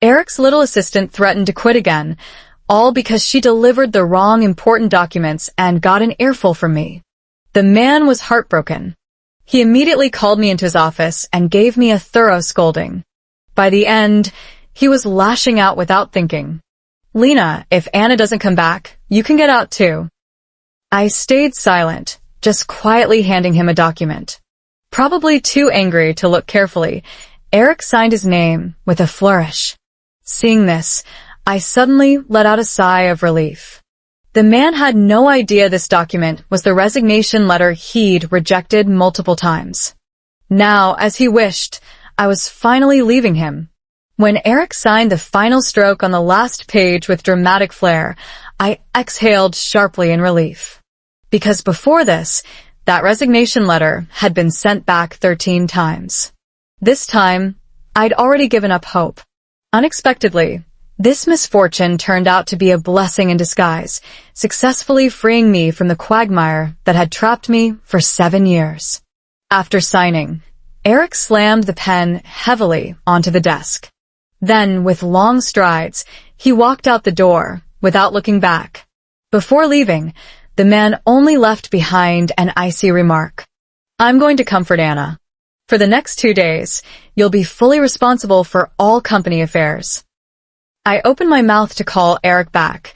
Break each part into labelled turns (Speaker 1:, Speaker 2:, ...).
Speaker 1: Eric's little assistant threatened to quit again, all because she delivered the wrong important documents and got an earful from me. The man was heartbroken. He immediately called me into his office and gave me a thorough scolding. By the end, he was lashing out without thinking. "Lena, if Anna doesn't come back, you can get out too." I stayed silent, just quietly handing him a document. Probably too angry to look carefully, Eric signed his name with a flourish. Seeing this, I suddenly let out a sigh of relief. The man had no idea this document was the resignation letter he'd rejected multiple times. Now, as he wished, I was finally leaving him. When Eric signed the final stroke on the last page with dramatic flair, I exhaled sharply in relief. Because before this, that resignation letter had been sent back 13 times. This time, I'd already given up hope. Unexpectedly, this misfortune turned out to be a blessing in disguise, successfully freeing me from the quagmire that had trapped me for 7 years. After signing, Eric slammed the pen heavily onto the desk. Then, with long strides, he walked out the door without looking back. Before leaving, the man only left behind an icy remark. "I'm going to comfort Anna. For the next 2 days, you'll be fully responsible for all company affairs." I opened my mouth to call Eric back,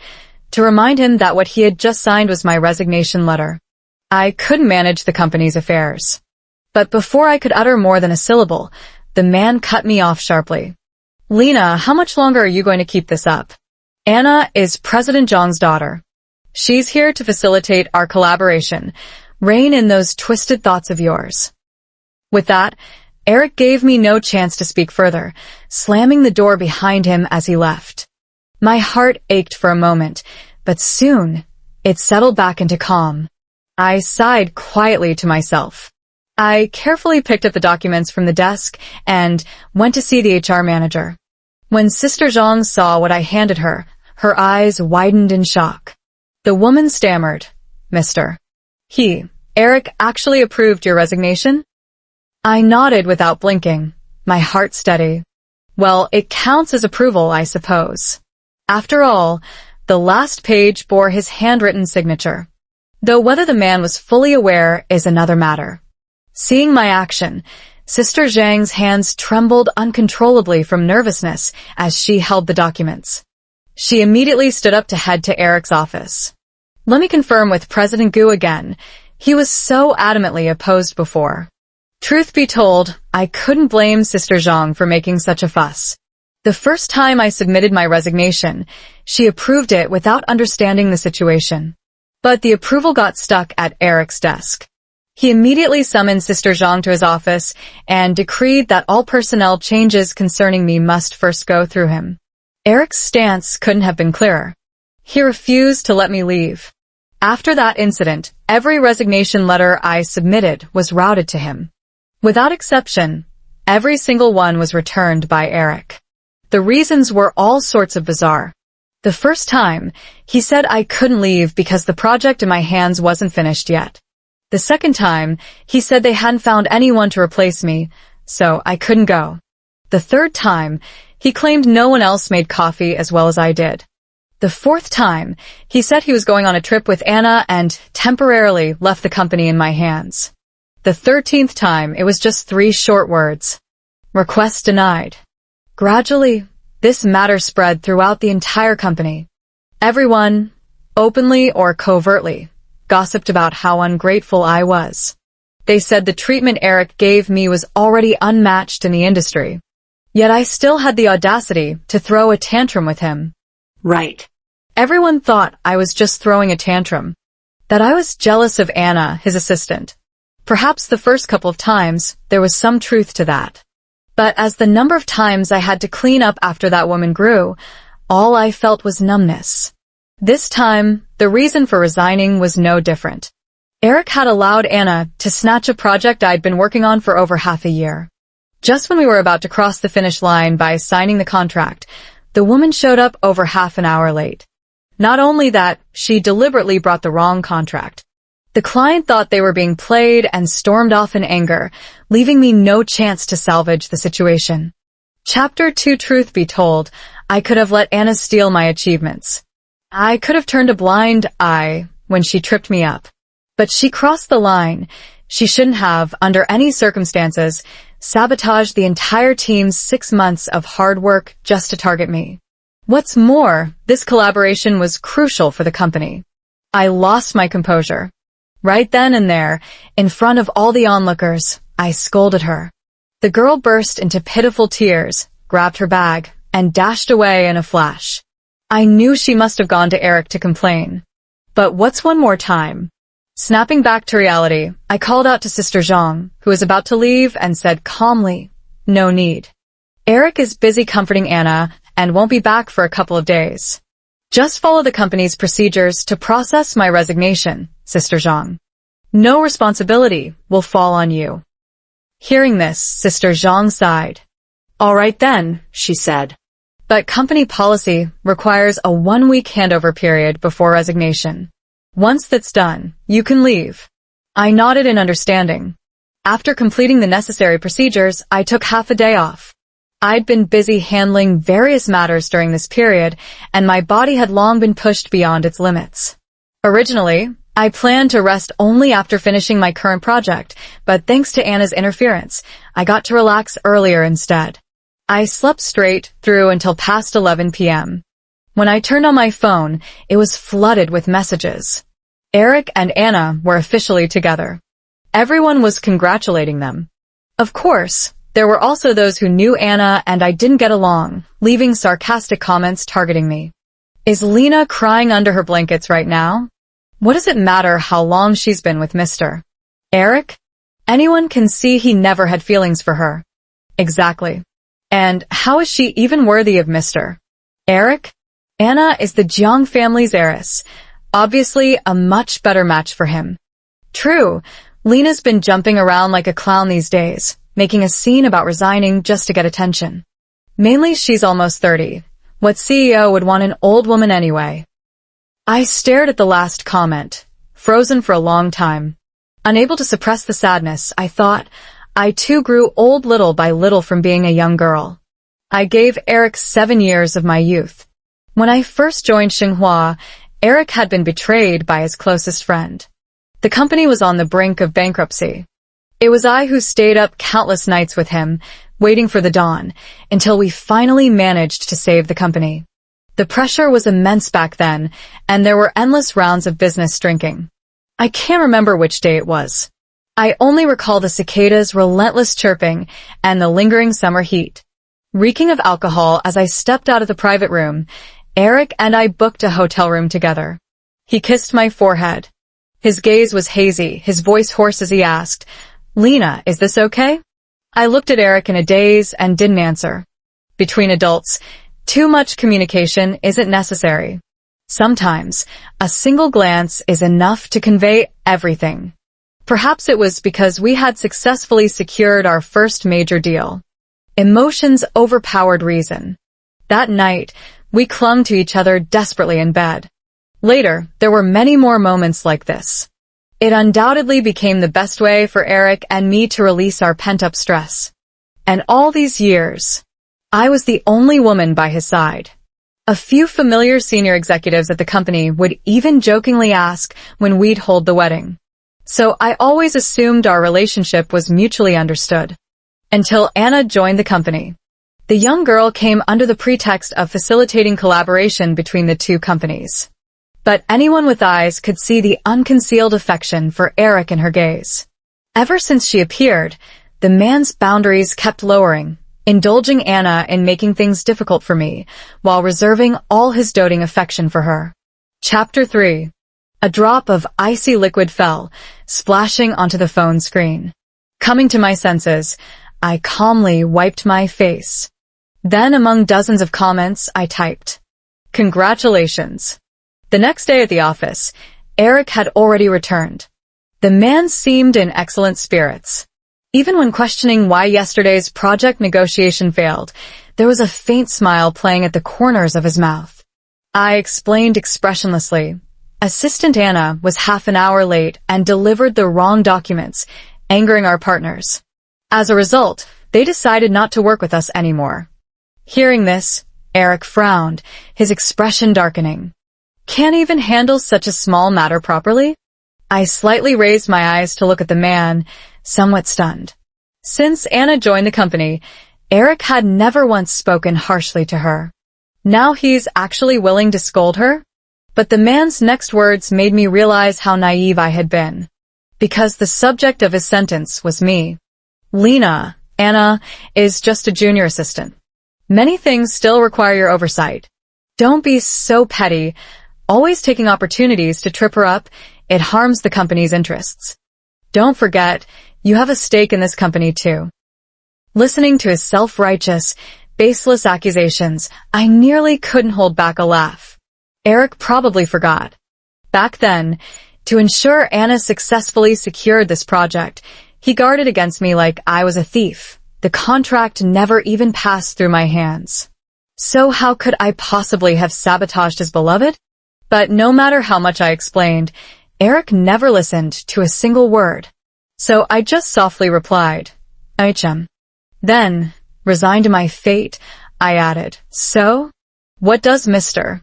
Speaker 1: to remind him that what he had just signed was my resignation letter. I couldn't manage the company's affairs. But before I could utter more than a syllable, the man cut me off sharply. "Lena, how much longer are you going to keep this up? Anna is President Zhang's daughter. She's here to facilitate our collaboration. Rein in those twisted thoughts of yours." With that, Eric gave me no chance to speak further, slamming the door behind him as he left. My heart ached for a moment, but soon it settled back into calm. I sighed quietly to myself. I carefully picked up the documents from the desk and went to see the HR manager. When Sister Zhang saw what I handed her, her eyes widened in shock. The woman stammered, "Mr. Eric actually approved your resignation?" I nodded without blinking, my heart steady. Well, it counts as approval, I suppose. After all, the last page bore his handwritten signature. Though whether the man was fully aware is another matter. Seeing my action, Sister Zhang's hands trembled uncontrollably from nervousness as she held the documents. She immediately stood up to head to Eric's office. "Let me confirm with President Gu again. He was so adamantly opposed before." Truth be told, I couldn't blame Sister Zhang for making such a fuss. The first time I submitted my resignation, she approved it without understanding the situation. But the approval got stuck at Eric's desk. He immediately summoned Sister Zhang to his office and decreed that all personnel changes concerning me must first go through him. Eric's stance couldn't have been clearer. He refused to let me leave. After that incident, every resignation letter I submitted was routed to him. Without exception, every single one was returned by Eric. The reasons were all sorts of bizarre. The first time, he said I couldn't leave because the project in my hands wasn't finished yet. The second time, he said they hadn't found anyone to replace me, so I couldn't go. The third time, he claimed no one else made coffee as well as I did. The fourth time, he said he was going on a trip with Anna and temporarily left the company in my hands. The 13th time, it was just 3 short words. Request denied. Gradually, this matter spread throughout the entire company. Everyone, openly or covertly, gossiped about how ungrateful I was. They said the treatment Eric gave me was already unmatched in the industry. Yet I still had the audacity to throw a tantrum with him.
Speaker 2: Right.
Speaker 1: Everyone thought I was just throwing a tantrum. That I was jealous of Anna, his assistant. Perhaps the first couple of times, there was some truth to that. But as the number of times I had to clean up after that woman grew, all I felt was numbness. This time, the reason for resigning was no different. Eric had allowed Anna to snatch a project I'd been working on for over half a year. Just when we were about to cross the finish line by signing the contract, the woman showed up over half an hour late. Not only that, she deliberately brought the wrong contract. The client thought they were being played and stormed off in anger, leaving me no chance to salvage the situation. Chapter 2. Truth be told, I could have let Anna steal my achievements. I could have turned a blind eye when she tripped me up. But she crossed the line. She shouldn't have, under any circumstances, sabotaged the entire team's 6 months of hard work just to target me. What's more, this collaboration was crucial for the company. I lost my composure. Right then and there, in front of all the onlookers, I scolded her. The girl burst into pitiful tears, grabbed her bag, and dashed away in a flash. I knew she must have gone to Eric to complain. But what's one more time? Snapping back to reality, I called out to Sister Zhang, who was about to leave, and said calmly, "No need. Eric is busy comforting Anna and won't be back for a couple of days. Just follow the company's procedures to process my resignation, Sister Zhang. No responsibility will fall on you." Hearing this, Sister Zhang sighed. "All right then," she said. "But company policy requires a 1-week handover period before resignation. Once that's done, you can leave." I nodded in understanding. After completing the necessary procedures, I took half a day off. I'd been busy handling various matters during this period, and my body had long been pushed beyond its limits. Originally, I planned to rest only after finishing my current project, but thanks to Anna's interference, I got to relax earlier instead. I slept straight through until past 11 p.m. When I turned on my phone, it was flooded with messages. Eric and Anna were officially together. Everyone was congratulating them. Of course, there were also those who knew Anna and I didn't get along, leaving sarcastic comments targeting me. Is Lena crying under her blankets right now? What does it matter how long she's been with Mr. Eric? Anyone can see he never had feelings for her. Exactly. And how is she even worthy of Mr. Eric? Anna is the Jiang family's heiress. Obviously, a much better match for him. True, Lena's been jumping around like a clown these days, making a scene about resigning just to get attention. Mainly she's almost 30. What CEO would want an old woman anyway? I stared at the last comment, frozen for a long time. Unable to suppress the sadness, I thought, I too grew old little by little from being a young girl. I gave Eric 7 years of my youth. When I first joined Xinhua, Eric had been betrayed by his closest friend. The company was on the brink of bankruptcy. It was I who stayed up countless nights with him, waiting for the dawn, until we finally managed to save the company. The pressure was immense back then, and there were endless rounds of business drinking. I can't remember which day it was. I only recall the cicadas' relentless chirping and the lingering summer heat. Reeking of alcohol as I stepped out of the private room, Eric and I booked a hotel room together. He kissed my forehead. His gaze was hazy, his voice hoarse as he asked, "Lena, is this okay?" I looked at Eric in a daze and didn't answer. Between adults, too much communication isn't necessary. Sometimes, a single glance is enough to convey everything. Perhaps it was because we had successfully secured our first major deal. Emotions overpowered reason. That night, we clung to each other desperately in bed. Later, there were many more moments like this. It undoubtedly became the best way for Eric and me to release our pent-up stress. And all these years, I was the only woman by his side. A few familiar senior executives at the company would even jokingly ask when we'd hold the wedding. So I always assumed our relationship was mutually understood. Until Anna joined the company. The young girl came under the pretext of facilitating collaboration between the two companies. But anyone with eyes could see the unconcealed affection for Eric in her gaze. Ever since she appeared, the man's boundaries kept lowering, indulging Anna in making things difficult for me, while reserving all his doting affection for her. Chapter 3. A drop of icy liquid fell, splashing onto the phone screen. Coming to my senses, I calmly wiped my face. Then, among dozens of comments, I typed, "Congratulations." The next day at the office, Eric had already returned. The man seemed in excellent spirits. Even when questioning why yesterday's project negotiation failed, there was a faint smile playing at the corners of his mouth. I explained expressionlessly. Assistant Anna was half an hour late and delivered the wrong documents, angering our partners. As a result, they decided not to work with us anymore. Hearing this, Eric frowned, his expression darkening. Can't even handle such a small matter properly? I slightly raised my eyes to look at the man, somewhat stunned. Since Anna joined the company, Eric had never once spoken harshly to her. Now he's actually willing to scold her? But the man's next words made me realize how naive I had been. Because the subject of his sentence was me. Lena, Anna, is just a junior assistant. Many things still require your oversight. Don't be so petty, always taking opportunities to trip her up. It harms the company's interests. Don't forget, you have a stake in this company too. Listening to his self-righteous, baseless accusations, I nearly couldn't hold back a laugh. Eric probably forgot. Back then, to ensure Anna successfully secured this project, he guarded against me like I was a thief. The contract never even passed through my hands. So how could I possibly have sabotaged his beloved? But no matter how much I explained, Eric never listened to a single word. So I just softly replied, "HM." Then, resigned to my fate, I added, "So, what does Mr.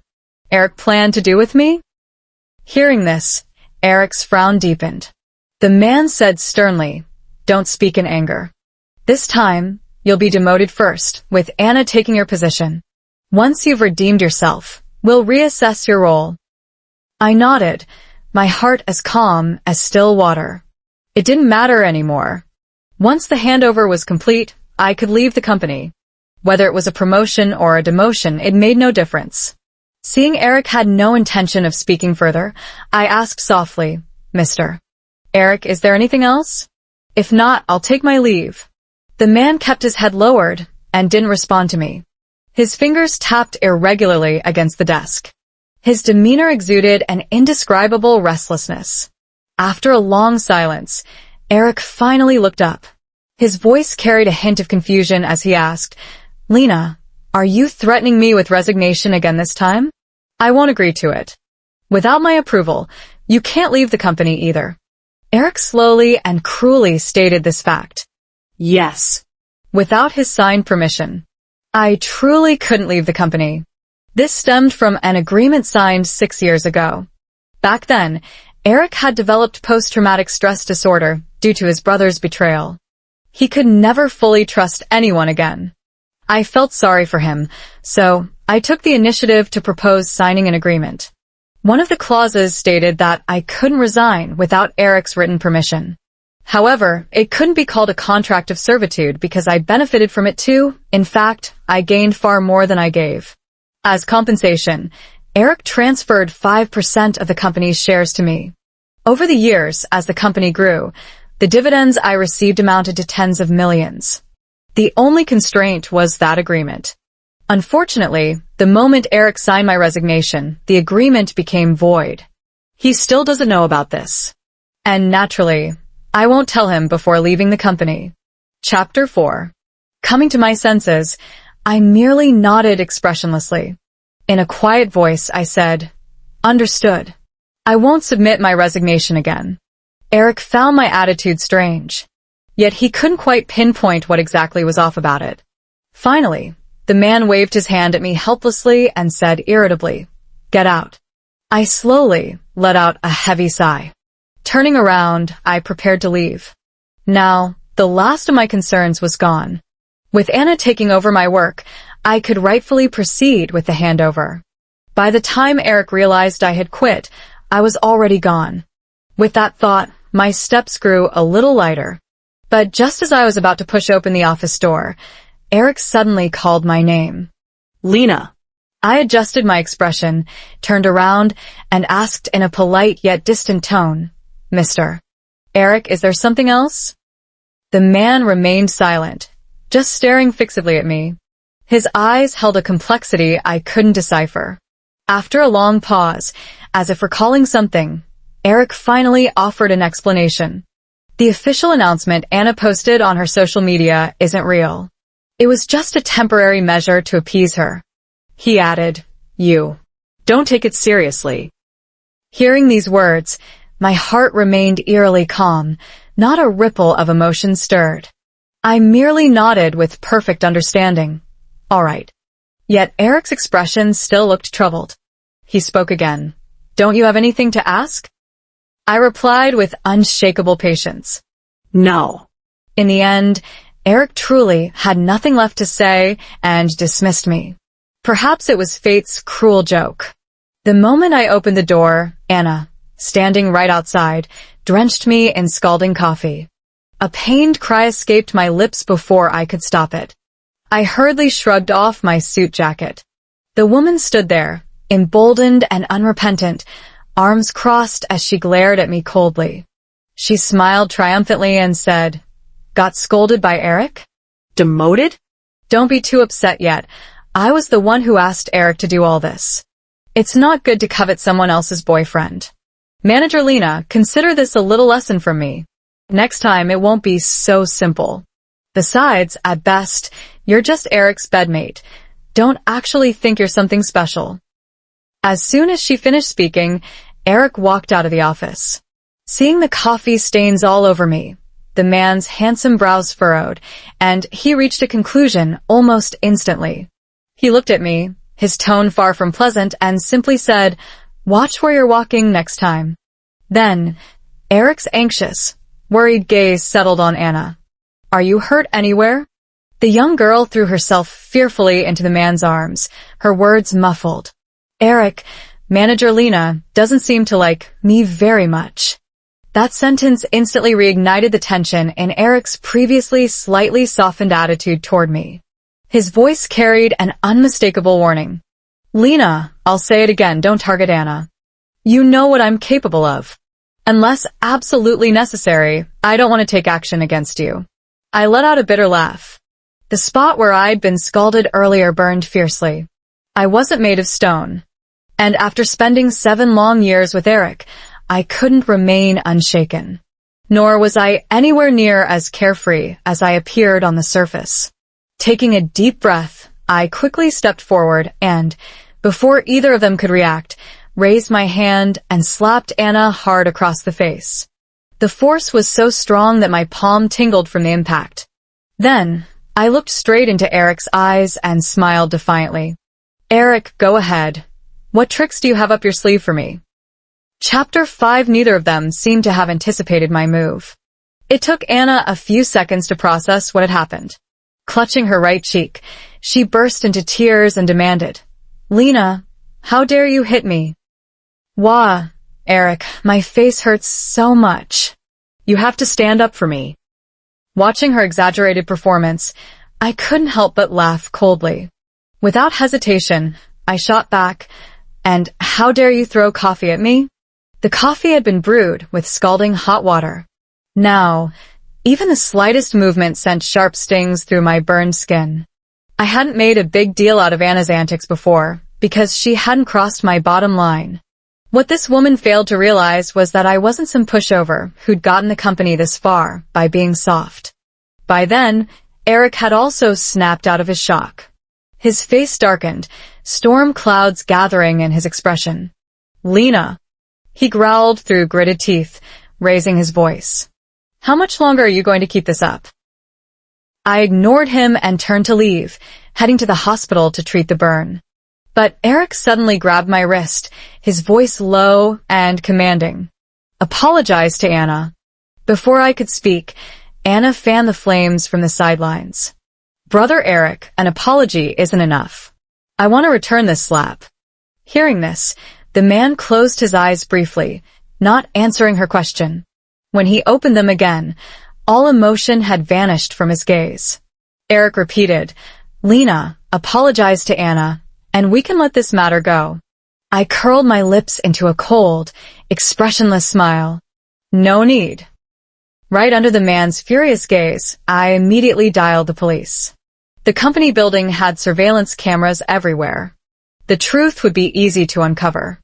Speaker 1: Eric plan to do with me?" Hearing this, Eric's frown deepened. The man said sternly, "Don't speak in anger. This time, you'll be demoted first, with Anna taking your position. Once you've redeemed yourself, we'll reassess your role." I nodded, my heart as calm as still water. It didn't matter anymore. Once the handover was complete, I could leave the company. Whether it was a promotion or a demotion, it made no difference. Seeing Eric had no intention of speaking further, I asked softly, "Mr. Eric, is there anything else? If not, I'll take my leave." The man kept his head lowered and didn't respond to me. His fingers tapped irregularly against the desk. His demeanor exuded an indescribable restlessness. After a long silence, Eric finally looked up. His voice carried a hint of confusion as he asked, "Lena, are you threatening me with resignation again this time? I won't agree to it. Without my approval, you can't leave the company either." Eric slowly and cruelly stated this fact. Yes. Without his signed permission. I truly couldn't leave the company. This stemmed from an agreement signed 6 years ago. Back then, Eric had developed post-traumatic stress disorder due to his brother's betrayal. He could never fully trust anyone again. I felt sorry for him, so I took the initiative to propose signing an agreement. One of the clauses stated that I couldn't resign without Eric's written permission. However, it couldn't be called a contract of servitude because I benefited from it too. In fact, I gained far more than I gave. As compensation, Eric transferred 5% of the company's shares to me. Over the years, as the company grew, the dividends I received amounted to tens of millions. The only constraint was that agreement. Unfortunately, the moment Eric signed my resignation, the agreement became void. He still doesn't know about this. And naturally, I won't tell him before leaving the company. Chapter 4. Coming to my senses, I merely nodded expressionlessly. In a quiet voice, I said, "Understood. I won't submit my resignation again." Eric found my attitude strange. Yet he couldn't quite pinpoint what exactly was off about it. Finally, the man waved his hand at me helplessly and said irritably, "Get out." I slowly let out a heavy sigh. Turning around, I prepared to leave. Now, the last of my concerns was gone. With Anna taking over my work, I could rightfully proceed with the handover. By the time Eric realized I had quit, I was already gone. With that thought, my steps grew a little lighter. But just as I was about to push open the office door, Eric suddenly called my name. "Lena." I adjusted my expression, turned around, and asked in a polite yet distant tone, "Mr. Eric, is there something else?" The man remained silent, just staring fixedly at me. His eyes held a complexity I couldn't decipher. After a long pause, as if recalling something, Eric finally offered an explanation. "The official announcement Anna posted on her social media isn't real. It was just a temporary measure to appease her." He added, "You don't take it seriously." Hearing these words, my heart remained eerily calm, not a ripple of emotion stirred. I merely nodded with perfect understanding. All right. Yet Eric's expression still looked troubled. He spoke again. Don't you have anything to ask? I replied with unshakable patience. No. In the end, Eric truly had nothing left to say and dismissed me. Perhaps it was fate's cruel joke. The moment I opened the door, Anna, standing right outside, drenched me in scalding coffee. A pained cry escaped my lips before I could stop it. I hurriedly shrugged off my suit jacket. The woman stood there, emboldened and unrepentant, arms crossed as she glared at me coldly. She smiled triumphantly and said, "Got scolded by Eric? Demoted? Don't be too upset yet. I was the one who asked Eric to do all this. It's not good to covet someone else's boyfriend. Manager Lena, consider this a little lesson from me. Next time it won't be so simple. Besides, at best, you're just Eric's bedmate. Don't actually think you're something special." As soon as she finished speaking, Eric walked out of the office. Seeing the coffee stains all over me, the man's handsome brows furrowed, and he reached a conclusion almost instantly. He looked at me, his tone far from pleasant, and simply said, "Watch where you're walking next time." Then, Eric's anxious, worried gaze settled on Anna. "Are you hurt anywhere?" The young girl threw herself fearfully into the man's arms, her words muffled. "Eric, Manager Lena, doesn't seem to like me very much." That sentence instantly reignited the tension in Eric's previously slightly softened attitude toward me. His voice carried an unmistakable warning. "Lena, I'll say it again, don't target Anna. You know what I'm capable of. Unless absolutely necessary, I don't want to take action against you." I let out a bitter laugh. The spot where I'd been scalded earlier burned fiercely. I wasn't made of stone. And after spending 7 long years with Eric, I couldn't remain unshaken. Nor was I anywhere near as carefree as I appeared on the surface. Taking a deep breath, I quickly stepped forward and, before either of them could react, raised my hand and slapped Anna hard across the face. The force was so strong that my palm tingled from the impact. Then, I looked straight into Eric's eyes and smiled defiantly. "Eric, go ahead. What tricks do you have up your sleeve for me?" Chapter 5. Neither of them seemed to have anticipated my move. It took Anna a few seconds to process what had happened. Clutching her right cheek, she burst into tears and demanded, "Lena, how dare you hit me?" "Wah, Eric, my face hurts so much. You have to stand up for me." Watching her exaggerated performance, I couldn't help but laugh coldly. Without hesitation, I shot back, "And how dare you throw coffee at me?" The coffee had been brewed with scalding hot water. Now, even the slightest movement sent sharp stings through my burned skin. I hadn't made a big deal out of Anna's antics before, because she hadn't crossed my bottom line. What this woman failed to realize was that I wasn't some pushover who'd gotten the company this far by being soft. By then, Eric had also snapped out of his shock. His face darkened, storm clouds gathering in his expression. "Lena," he growled through gritted teeth, raising his voice. "How much longer are you going to keep this up?" I ignored him and turned to leave, heading to the hospital to treat the burn. But Eric suddenly grabbed my wrist, his voice low and commanding. "Apologize to Anna." Before I could speak, Anna fanned the flames from the sidelines. "Brother Eric, an apology isn't enough. I want to return this slap." Hearing this, the man closed his eyes briefly, not answering her question. When he opened them again, all emotion had vanished from his gaze. Eric repeated, "Lena, apologize to Anna, and we can let this matter go." I curled my lips into a cold, expressionless smile. "No need." Right under the man's furious gaze, I immediately dialed the police. The company building had surveillance cameras everywhere. The truth would be easy to uncover.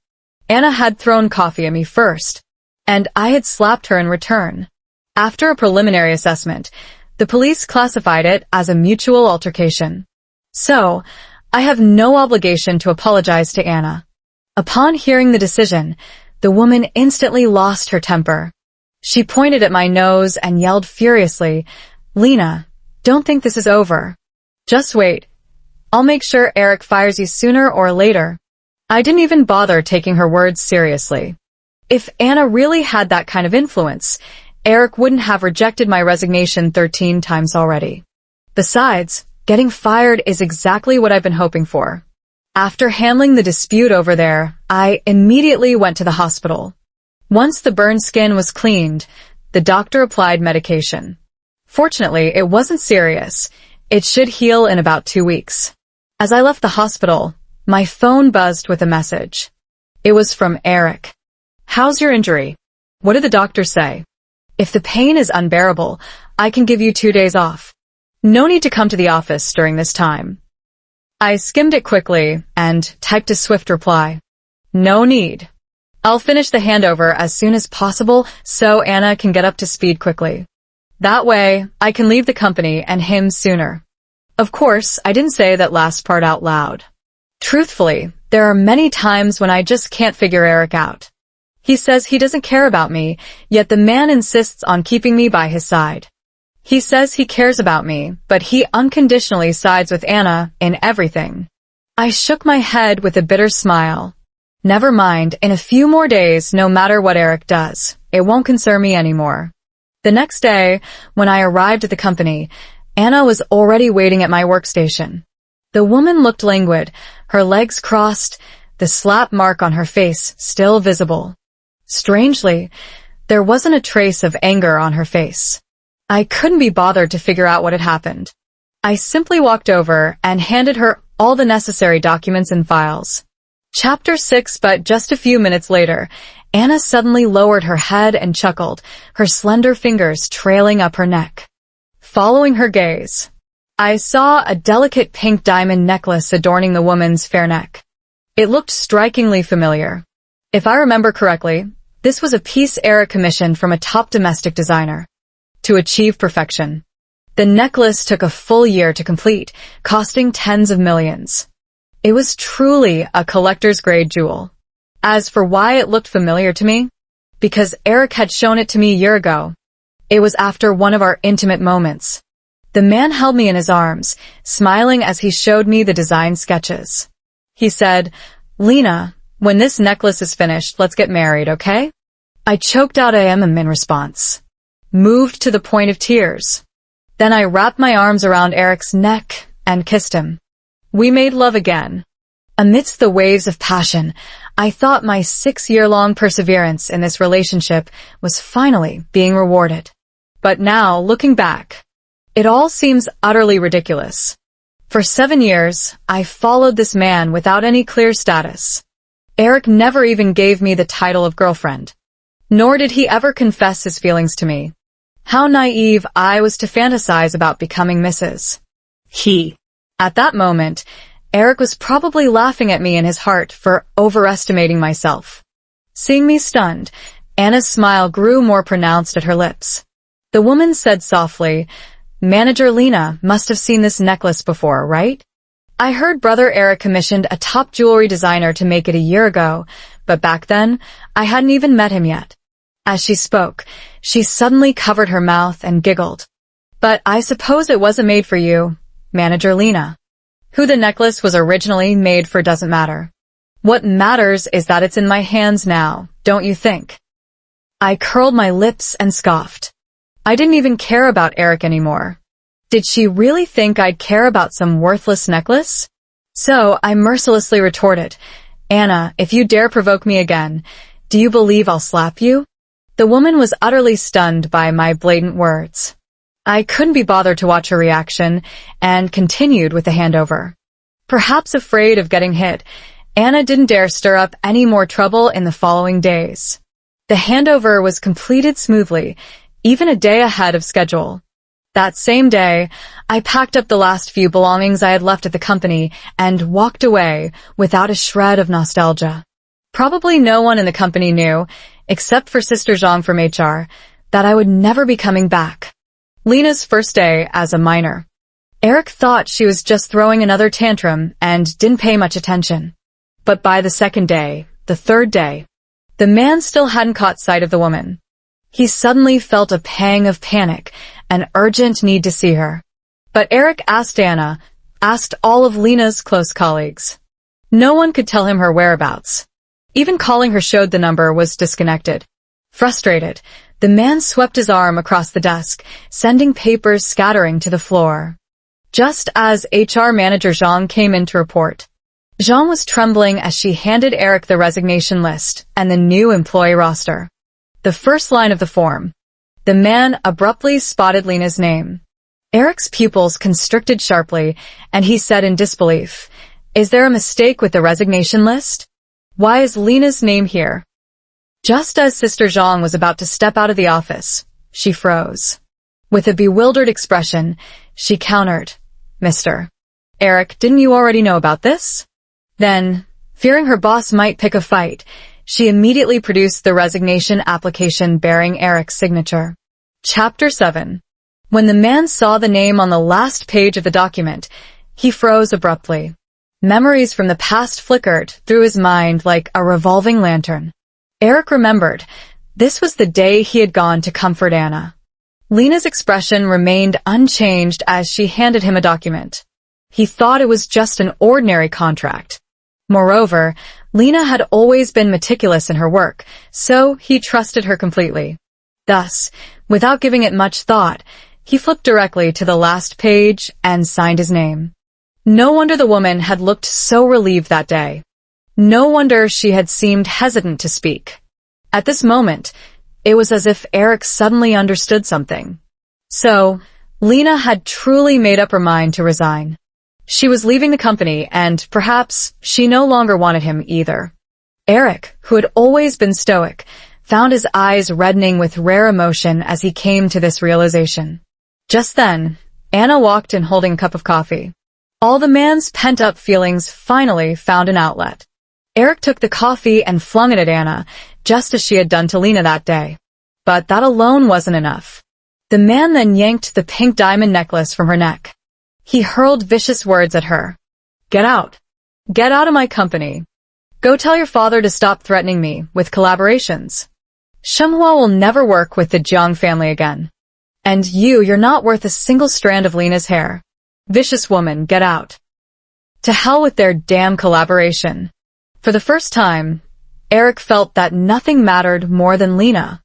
Speaker 1: Anna had thrown coffee at me first, and I had slapped her in return. After a preliminary assessment, the police classified it as a mutual altercation. So, I have no obligation to apologize to Anna. Upon hearing the decision, the woman instantly lost her temper. She pointed at my nose and yelled furiously, "Lena, don't think this is over. Just wait. I'll make sure Eric fires you sooner or later. I didn't even bother taking her words seriously. If Anna really had that kind of influence, Eric wouldn't have rejected my resignation 13 times already. Besides, getting fired is exactly what I've been hoping for. After handling the dispute over there, I immediately went to the hospital. Once the burned skin was cleaned, the doctor applied medication. Fortunately, it wasn't serious. It should heal in about 2 weeks. As I left the hospital, my phone buzzed with a message. It was from Eric. How's your injury? What did the doctor say? If the pain is unbearable, I can give you 2 days off. No need to come to the office during this time. I skimmed it quickly and typed a swift reply. No need. I'll finish the handover as soon as possible so Anna can get up to speed quickly. That way, I can leave the company and him sooner. Of course, I didn't say that last part out loud. Truthfully, there are many times when I just can't figure Eric out. He says he doesn't care about me, yet the man insists on keeping me by his side. He says he cares about me, but he unconditionally sides with Anna in everything. I shook my head with a bitter smile. Never mind, in a few more days, no matter what Eric does, it won't concern me anymore. The next day, when I arrived at the company, Anna was already waiting at my workstation. The woman looked languid, her legs crossed, the slap mark on her face still visible. Strangely, there wasn't a trace of anger on her face. I couldn't be bothered to figure out what had happened. I simply walked over and handed her all the necessary documents and files. Chapter 6. But just a few minutes later, Anna suddenly lowered her head and chuckled, her slender fingers trailing up her neck. Following her gaze, I saw a delicate pink diamond necklace adorning the woman's fair neck. It looked strikingly familiar. If I remember correctly, this was a piece Eric commissioned from a top domestic designer. To achieve perfection, the necklace took a full year to complete, costing tens of millions. It was truly a collector's grade jewel. As for why it looked familiar to me, because Eric had shown it to me a year ago. It was after one of our intimate moments. The man held me in his arms, smiling as he showed me the design sketches. He said, Lena, when this necklace is finished, let's get married, okay? I choked out I am in response, moved to the point of tears. Then I wrapped my arms around Eric's neck and kissed him. We made love again. Amidst the waves of passion, I thought my 6-year-long perseverance in this relationship was finally being rewarded. But now, looking back, it all seems utterly ridiculous. For 7 years, I followed this man without any clear status. Eric never even gave me the title of girlfriend. Nor did he ever confess his feelings to me. How naive I was to fantasize about becoming Mrs. He. At that moment, Eric was probably laughing at me in his heart for overestimating myself. Seeing me stunned, Anna's smile grew more pronounced at her lips. The woman said softly, Manager Lena must have seen this necklace before, right? I heard Brother Eric commissioned a top jewelry designer to make it a year ago, but back then, I hadn't even met him yet. As she spoke, she suddenly covered her mouth and giggled. But I suppose it wasn't made for you, Manager Lena. Who the necklace was originally made for doesn't matter. What matters is that it's in my hands now, don't you think? I curled my lips and scoffed. I didn't even care about Eric anymore. Did she really think I'd care about some worthless necklace? So I mercilessly retorted, Anna, if you dare provoke me again, do you believe I'll slap you? The woman was utterly stunned by my blatant words. I couldn't be bothered to watch her reaction and continued with the handover. Perhaps afraid of getting hit, Anna didn't dare stir up any more trouble in the following days. The handover was completed smoothly, even a day ahead of schedule. That same day, I packed up the last few belongings I had left at the company and walked away without a shred of nostalgia. Probably no one in the company knew, except for Sister Zhang from HR, that I would never be coming back. Lena's first day as a minor. Eric thought she was just throwing another tantrum and didn't pay much attention. But by the second day, the third day, the man still hadn't caught sight of the woman. He suddenly felt a pang of panic, an urgent need to see her. But Eric asked Anna, asked all of Lena's close colleagues. No one could tell him her whereabouts. Even calling her showed the number was disconnected. Frustrated, the man swept his arm across the desk, sending papers scattering to the floor. Just as HR manager Zhang came in to report. Zhang was trembling as she handed Eric the resignation list and the new employee roster. The first line of the form. The man abruptly spotted Lena's name. Eric's pupils constricted sharply, and he said in disbelief, "Is there a mistake with the resignation list? Why is Lena's name here?" Just as Sister Zhang was about to step out of the office, she froze. With a bewildered expression, she countered, "Mr. Eric, didn't you already know about this?" Then, fearing her boss might pick a fight, she immediately produced the resignation application bearing Eric's signature. Chapter 7. When the man saw the name on the last page of the document, he froze abruptly. Memories from the past flickered through his mind like a revolving lantern. Eric remembered. This was the day he had gone to comfort Anna. Lena's expression remained unchanged as she handed him a document. He thought it was just an ordinary contract. Moreover, Lena had always been meticulous in her work, so he trusted her completely. Thus, without giving it much thought, he flipped directly to the last page and signed his name. No wonder the woman had looked so relieved that day. No wonder she had seemed hesitant to speak. At this moment, it was as if Eric suddenly understood something. So, Lena had truly made up her mind to resign. She was leaving the company, and perhaps she no longer wanted him either. Eric, who had always been stoic, found his eyes reddening with rare emotion as he came to this realization. Just then, Anna walked in holding a cup of coffee. All the man's pent-up feelings finally found an outlet. Eric took the coffee and flung it at Anna, just as she had done to Lena that day. But that alone wasn't enough. The man then yanked the pink diamond necklace from her neck. He hurled vicious words at her. "Get out. Get out of my company. Go tell your father to stop threatening me with collaborations. Shenhua will never work with the Jiang family again. And you're not worth a single strand of Lena's hair. Vicious woman, get out. To hell with their damn collaboration." For the first time, Eric felt that nothing mattered more than Lena.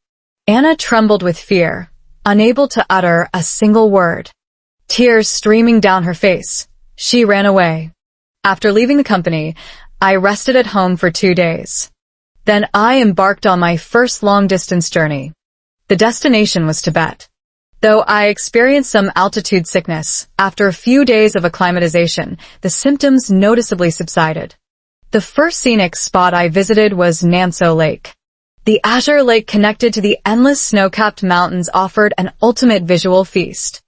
Speaker 1: Anna trembled with fear, unable to utter a single word. Tears streaming down her face, she ran away. After leaving the company, I rested at home for 2 days. Then I embarked on my first long-distance journey. The destination was Tibet. Though I experienced some altitude sickness, after a few days of acclimatization, the symptoms noticeably subsided. The first scenic spot I visited was Namso Lake. The azure lake connected to the endless snow-capped mountains offered an ultimate visual feast.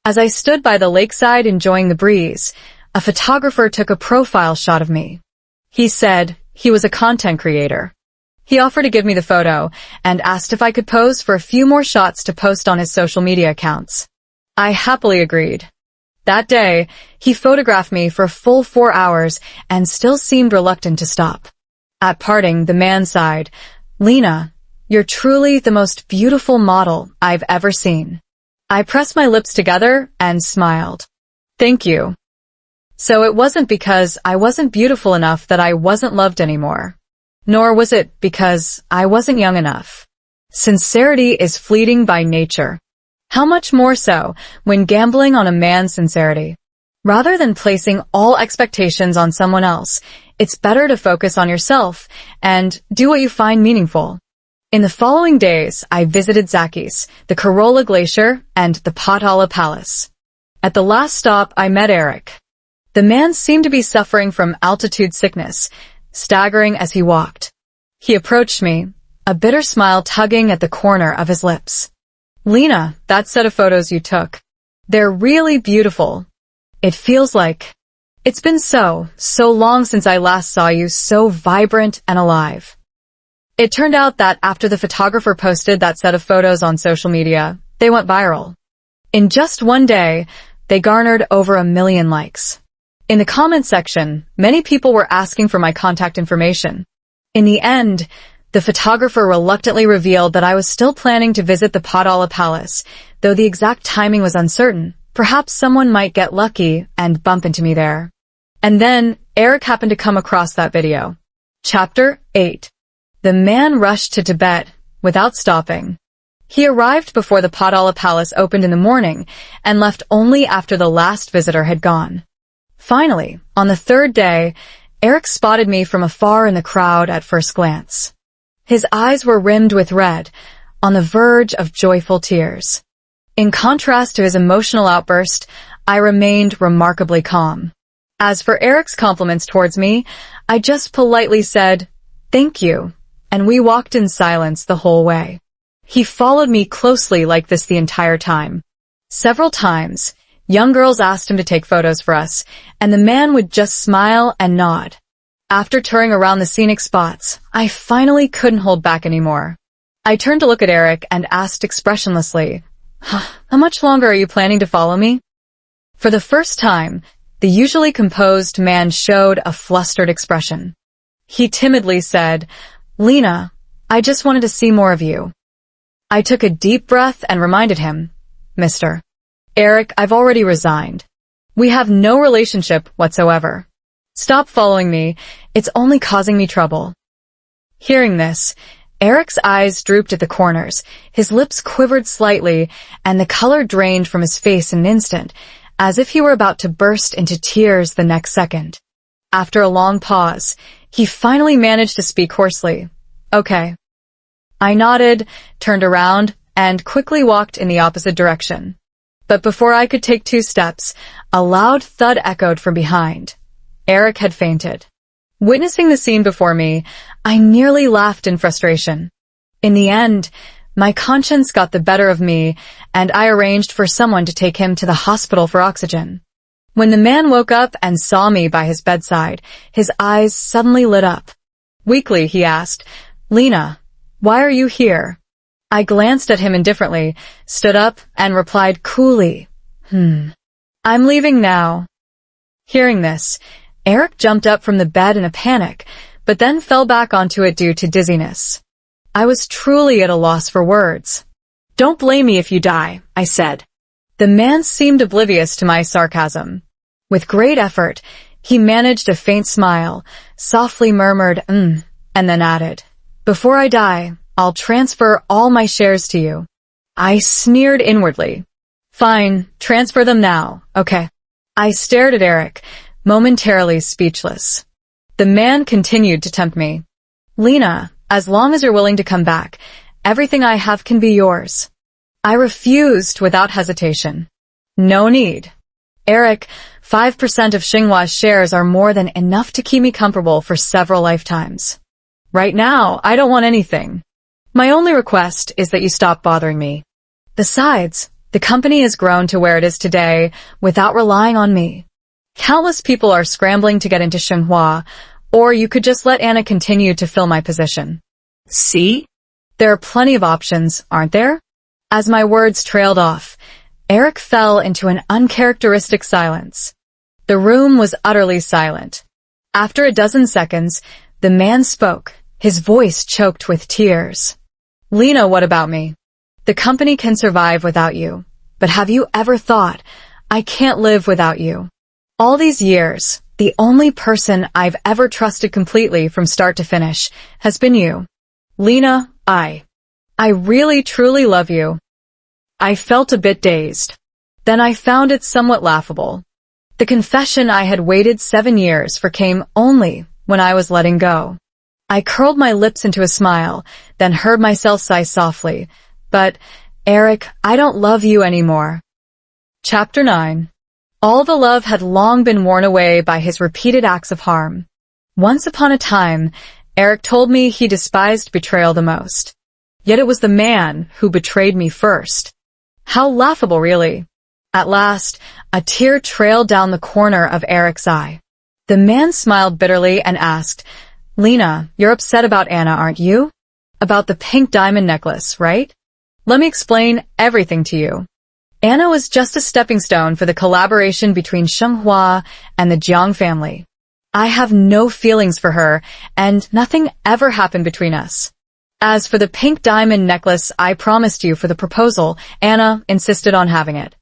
Speaker 1: As I stood by the lakeside enjoying the breeze, a photographer took a profile shot of me. He said he was a content creator. He offered to give me the photo and asked if I could pose for a few more shots to post on his social media accounts. I happily agreed. That day, he photographed me for a full 4 hours and still seemed reluctant to stop. At parting, the man sighed, "Lena, you're truly the most beautiful model I've ever seen." I pressed my lips together and smiled. "Thank you." So it wasn't because I wasn't beautiful enough that I wasn't loved anymore. Nor was it because I wasn't young enough. Sincerity is fleeting by nature. How much more so when gambling on a man's sincerity? Rather than placing all expectations on someone else, it's better to focus on yourself and do what you find meaningful. In the following days, I visited Zakis, the Karola Glacier, and the Potala Palace. At the last stop, I met Eric. The man seemed to be suffering from altitude sickness, staggering as he walked. He approached me, a bitter smile tugging at the corner of his lips. "Lena, that set of photos you took. They're really beautiful. It feels like it's been so long since I last saw you so vibrant and alive." It turned out that after the photographer posted that set of photos on social media, they went viral. In just one day, they garnered over 1 million likes. In the comment section, many people were asking for my contact information. In the end, the photographer reluctantly revealed that I was still planning to visit the Potala Palace, though the exact timing was uncertain, Perhaps someone might get lucky and bump into me there. And then Eric happened to come across that video. Chapter 8. The man rushed to Tibet without stopping. He arrived before the Potala Palace opened in the morning and left only after the last visitor had gone. Finally, on the third day, Eric spotted me from afar in the crowd at first glance. His eyes were rimmed with red, on the verge of joyful tears. In contrast to his emotional outburst, I remained remarkably calm. As for Eric's compliments towards me, I just politely said, "Thank you," and we walked in silence the whole way. He followed me closely like this the entire time. Several times, young girls asked him to take photos for us, and the man would just smile and nod. After touring around the scenic spots, I finally couldn't hold back anymore. I turned to look at Eric and asked expressionlessly, "How much longer are you planning to follow me?" For the first time, the usually composed man showed a flustered expression. He timidly said, "Lena, I just wanted to see more of you." I took a deep breath and reminded him, "Mr. Eric, I've already resigned. We have no relationship whatsoever. Stop following me. It's only causing me trouble." Hearing this, Eric's eyes drooped at the corners, his lips quivered slightly, and the color drained from his face in an instant, as if he were about to burst into tears the next second. After a long pause, he finally managed to speak hoarsely. "Okay." I nodded, turned around, and quickly walked in the opposite direction. But before I could take 2 steps, a loud thud echoed from behind. Eric had fainted. Witnessing the scene before me, I nearly laughed in frustration. In the end, my conscience got the better of me, and I arranged for someone to take him to the hospital for oxygen. When the man woke up and saw me by his bedside, his eyes suddenly lit up. Weakly, he asked, "Lena, why are you here?" I glanced at him indifferently, stood up, and replied coolly, "I'm leaving now." Hearing this, Eric jumped up from the bed in a panic, but then fell back onto it due to dizziness. I was truly at a loss for words. "Don't blame me if you die," I said. The man seemed oblivious to my sarcasm. With great effort, he managed a faint smile, softly murmured, and then added, "Before I die, I'll transfer all my shares to you." I sneered inwardly. "Fine, transfer them now, okay." I stared at Eric, momentarily speechless. The man continued to tempt me. "Lena, as long as you're willing to come back, everything I have can be yours." I refused without hesitation. "No need. Eric, 5% of Xinghua's shares are more than enough to keep me comfortable for several lifetimes. Right now, I don't want anything. My only request is that you stop bothering me. Besides, the company has grown to where it is today without relying on me. Countless people are scrambling to get into Xinghua, or you could just let Anna continue to fill my position. See? There are plenty of options, aren't there?" As my words trailed off, Eric fell into an uncharacteristic silence. The room was utterly silent. After a dozen seconds, the man spoke, his voice choked with tears. "Lena, what about me? The company can survive without you, but have you ever thought, I can't live without you? All these years, the only person I've ever trusted completely from start to finish has been you. Lena, I really truly love you." I felt a bit dazed. Then I found it somewhat laughable. The confession I had waited 7 years for came only when I was letting go. I curled my lips into a smile, then heard myself sigh softly, "But, Eric, I don't love you anymore." Chapter 9. All the love had long been worn away by his repeated acts of harm. Once upon a time, Eric told me he despised betrayal the most. Yet it was the man who betrayed me first. How laughable, really. At last, a tear trailed down the corner of Eric's eye. The man smiled bitterly and asked, "Lena, you're upset about Anna, aren't you? About the pink diamond necklace, right? Let me explain everything to you. Anna was just a stepping stone for the collaboration between Xinghua and the Jiang family. I have no feelings for her, and nothing ever happened between us. As for the pink diamond necklace I promised you for the proposal, Anna insisted on having it.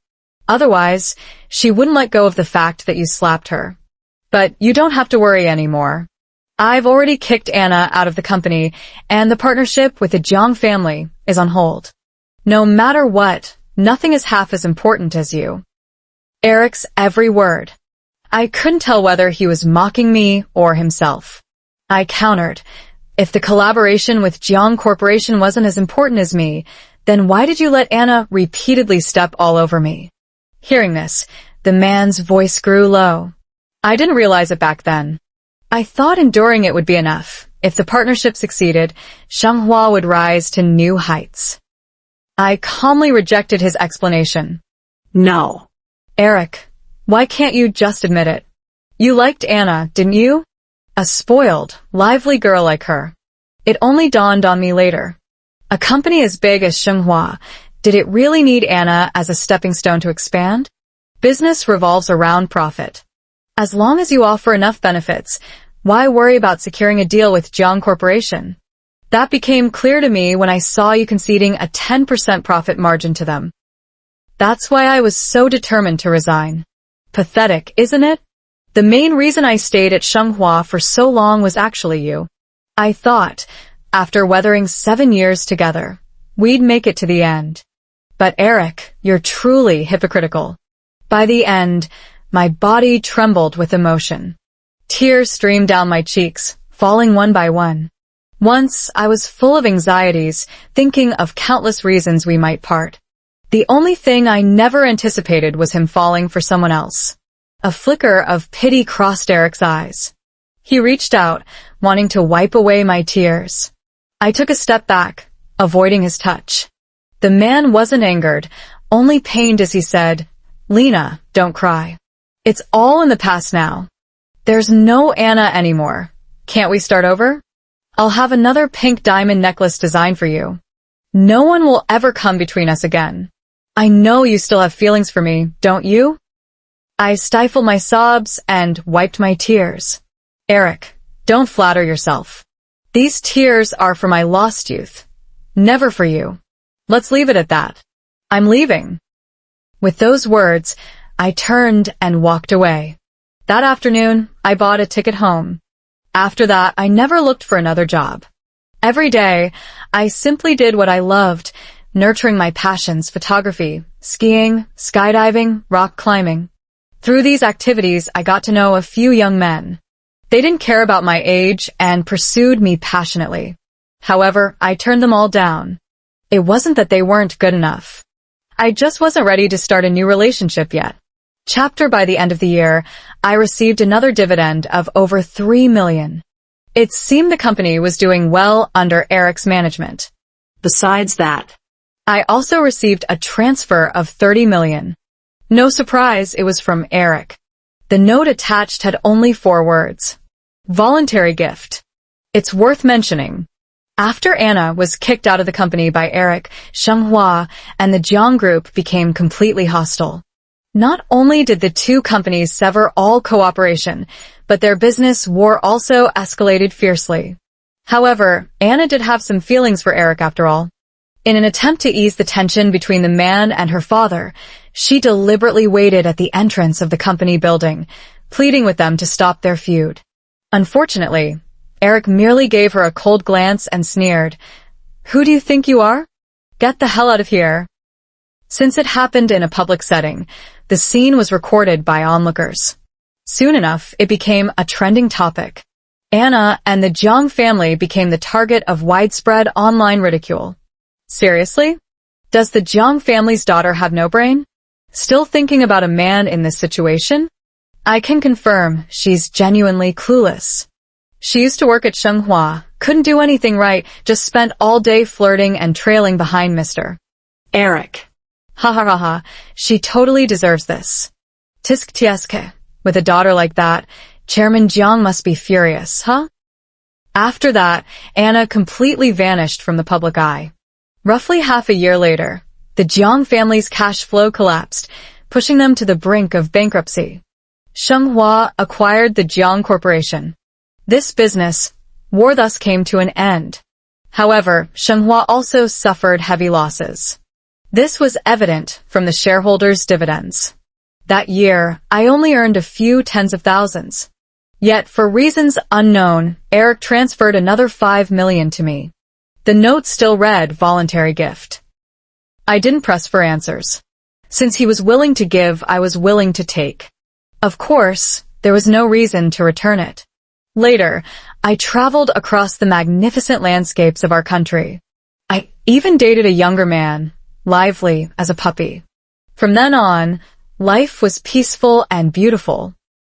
Speaker 1: Otherwise, she wouldn't let go of the fact that you slapped her. But you don't have to worry anymore. I've already kicked Anna out of the company, and the partnership with the Jiang family is on hold. No matter what, nothing is half as important as you. Eric's every word. I couldn't tell whether he was mocking me or himself. I countered, if the collaboration with Jiang Corporation wasn't as important as me, then why did you let Anna repeatedly step all over me? Hearing this, the man's voice grew low. I didn't realize it back then. I thought enduring it would be enough. If the partnership succeeded, Shenghua would rise to new heights. I calmly rejected his explanation.
Speaker 2: No.
Speaker 1: Eric, why can't you just admit it? You liked Anna, didn't you? A spoiled, lively girl like her. It only dawned on me later. A company as big as Shenghua, did it really need Anna as a stepping stone to expand? Business revolves around profit. As long as you offer enough benefits, why worry about securing a deal with Jiang Corporation? That became clear to me when I saw you conceding a 10% profit margin to them. That's why I was so determined to resign. Pathetic, isn't it? The main reason I stayed at Shenghua for so long was actually you. I thought, after weathering 7 years together, we'd make it to the end. But Eric, you're truly hypocritical. By the end, my body trembled with emotion. Tears streamed down my cheeks, falling one by one. Once, I was full of anxieties, thinking of countless reasons we might part. The only thing I never anticipated was him falling for someone else. A flicker of pity crossed Eric's eyes. He reached out, wanting to wipe away my tears. I took a step back, avoiding his touch. The man wasn't angered, only pained as he said, "Lena, don't cry. It's all in the past now. There's no Anna anymore. Can't we start over? I'll have another pink diamond necklace designed for you. No one will ever come between us again. I know you still have feelings for me, don't you?" I stifled my sobs and wiped my tears. Eric, don't flatter yourself. These tears are for my lost youth. Never for you. Let's leave it at that. I'm leaving. With those words, I turned and walked away. That afternoon, I bought a ticket home. After that, I never looked for another job. Every day, I simply did what I loved, nurturing my passions: photography, skiing, skydiving, rock climbing. Through these activities, I got to know a few young men. They didn't care about my age and pursued me passionately. However, I turned them all down. It wasn't that they weren't good enough. I just wasn't ready to start a new relationship yet. By the end of the year, I received another dividend of over 3 million. It seemed the company was doing well under Eric's management.
Speaker 2: Besides that,
Speaker 1: I also received a transfer of 30 million. No surprise, it was from Eric. The note attached had only 4 words. Voluntary gift. It's worth mentioning. After Anna was kicked out of the company by Eric, Shenghua and the Jiang Group became completely hostile. Not only did the two companies sever all cooperation, but their business war also escalated fiercely. However, Anna did have some feelings for Eric after all. In an attempt to ease the tension between the man and her father, she deliberately waited at the entrance of the company building, pleading with them to stop their feud. Unfortunately, Eric merely gave her a cold glance and sneered, "Who do you think you are? Get the hell out of here." Since it happened in a public setting, the scene was recorded by onlookers. Soon enough, it became a trending topic. Anna and the Jiang family became the target of widespread online ridicule. Seriously? Does the Jiang family's daughter have no brain? Still thinking about a man in this situation? I can confirm she's genuinely clueless. She used to work at Shenghua, couldn't do anything right, just spent all day flirting and trailing behind Mr.
Speaker 2: Eric.
Speaker 1: Ha ha ha ha, she totally deserves this. Tisk tieske. With a daughter like that, Chairman Jiang must be furious, huh? After that, Anna completely vanished from the public eye. Roughly half a year later, the Jiang family's cash flow collapsed, pushing them to the brink of bankruptcy. Shenghua acquired the Jiang Corporation. This business war thus came to an end. However, Shenghua also suffered heavy losses. This was evident from the shareholders' dividends. That year, I only earned a few tens of thousands. Yet, for reasons unknown, Eric transferred another $5 million to me. The note still read voluntary gift. I didn't press for answers. Since he was willing to give, I was willing to take. Of course, there was no reason to return it. Later, I traveled across the magnificent landscapes of our country. I even dated a younger man, lively as a puppy. From then on, life was peaceful and beautiful.